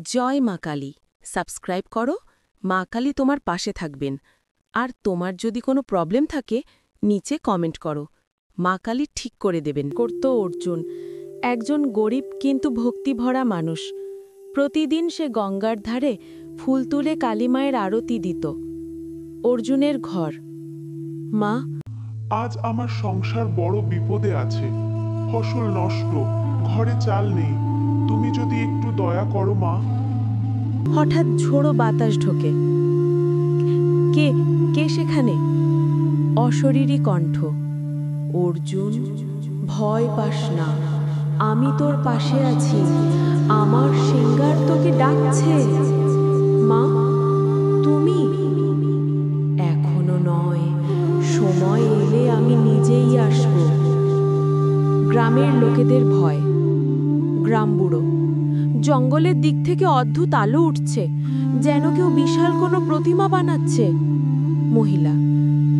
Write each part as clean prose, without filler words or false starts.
জয় মা কালী। সাবস্ক্রাইব করো, মা কালী তোমার পাশে থাকবেন। আর তোমার যদি কোনো প্রবলেম থাকে নিচে কমেন্ট করো, মা কালী ঠিক করে দেবেন। করত অর্জুন, একজন গরিব কিন্তু ভক্তিভরা মানুষ। প্রতিদিন সে গঙ্গার ধারে ফুল তুলে কালীমায়ের আরতি দিত। অর্জুনের ঘর। মা, আজ আমার সংসার বড় বিপদে আছে। ফসল নষ্ট, ঘরে চাল নেই। তুমি যদি একটু দয়া করো মা। হঠাৎ ঝোড়ো বাতাস ঢোকে। কে কে সেখানে? অশরীরী কণ্ঠ। অর্জুন, ভয় পাস না, আমি তোর পাশে আছি। আমার সিংহার তোকে ডাকছে। মা, তুমি? এখনো নয়, সময় এলে আমি নিজেই আসব। গ্রামের লোকেদের ভয়। গ্রাম বুড়ো। জঙ্গলের দিক থেকে অদ্ভুত আলো উঠছে, যেন কেউ বিশাল কোনো প্রতিমা বানাচ্ছে। মহিলা,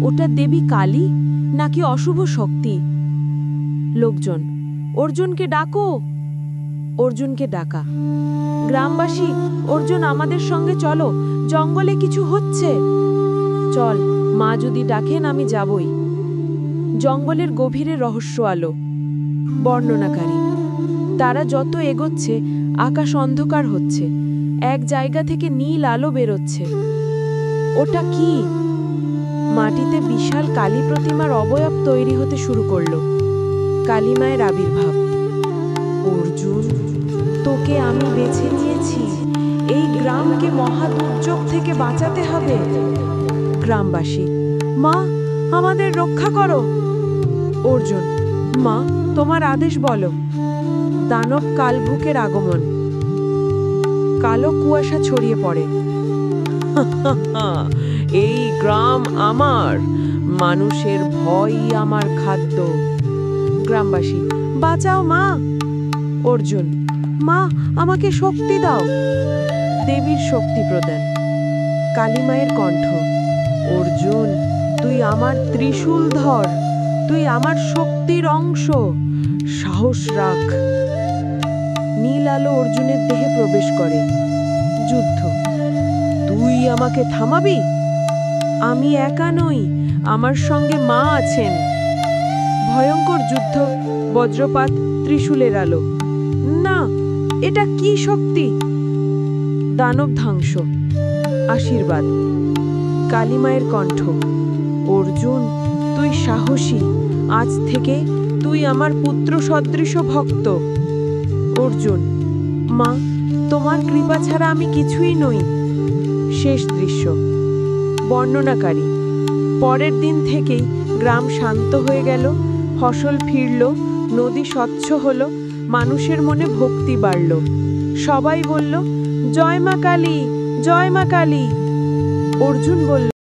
ওটা দেবী কালী নাকি অশুভ শক্তি? লোকজন, অর্জুনকে ডাকো। অর্জুনকে ডাকা। গ্রামবাসী, অর্জুন আমাদের সঙ্গে চলো, জঙ্গলে কিছু হচ্ছে। চল, মা যদি ডাকেন আমি যাবই। জঙ্গলের গভীরে রহস্য আলো। বর্ণনাকারী। তারা যত এগোচ্ছে আকাশ অন্ধকার হচ্ছে, এক জায়গা থেকে নীল আলো বেরোচ্ছে। ওটা কি? মাটিতে বিশাল কালী প্রতিমার অবয়ব তৈরি হতে শুরু করল। কালীমায়ের আবির্ভাব। অর্জুন, তোকে আমি বেছে নিয়েছি। এই গ্রামকে মহা দুর্যোগ থেকে বাঁচাতে হবে। গ্রামবাসী, মা, আমাদের রক্ষা করো। অর্জুন, মা, তোমার আদেশ বলো। দানব কালভুকের আগমন। কালো কুয়াশা ছড়িয়ে পড়ে। এই গ্রাম আমার, মানুষের ভয়ই আমার খাদ্য। গ্রামবাসী, বাঁচাও মা। অর্জুন, মা, আমাকে শক্তি দাও। দেবীর শক্তি প্রদান। কালীমায়ের কণ্ঠ। অর্জুন, তুই আমার ত্রিশূল ধর, তুই আমার শক্তির অংশ। সাহস রাখ। নীল আলো অর্জুনের দেহে প্রবেশ করে। যুদ্ধ। তুই আমাকে থামাবি? আমি একা নই, আমার সঙ্গে মা আছেন। ভয়ঙ্কর যুদ্ধ। বজ্রপাত, ত্রিশূলের আলো। না, এটা কি শক্তি? দানব ধ্বংস। আশীর্বাদ। কালীমায়ের কণ্ঠ। অর্জুন, তুই সাহসী, আজ থেকে তুই আমার পুত্র সদৃশ ভক্ত। অর্জুন, মা, তোমার কৃপা ছাড়া আমি কিছুই নই। শেষ দৃশ্য। বর্ণনাকারী। পরের দিন থেকেই গ্রাম শান্ত হয়ে গেল, ফসল ফিরল, নদী স্বচ্ছ হল, মানুষের মনে ভক্তি বাড়ল। সবাই বলল, জয় মা কালী, জয় মা কালী। অর্জুন বলল,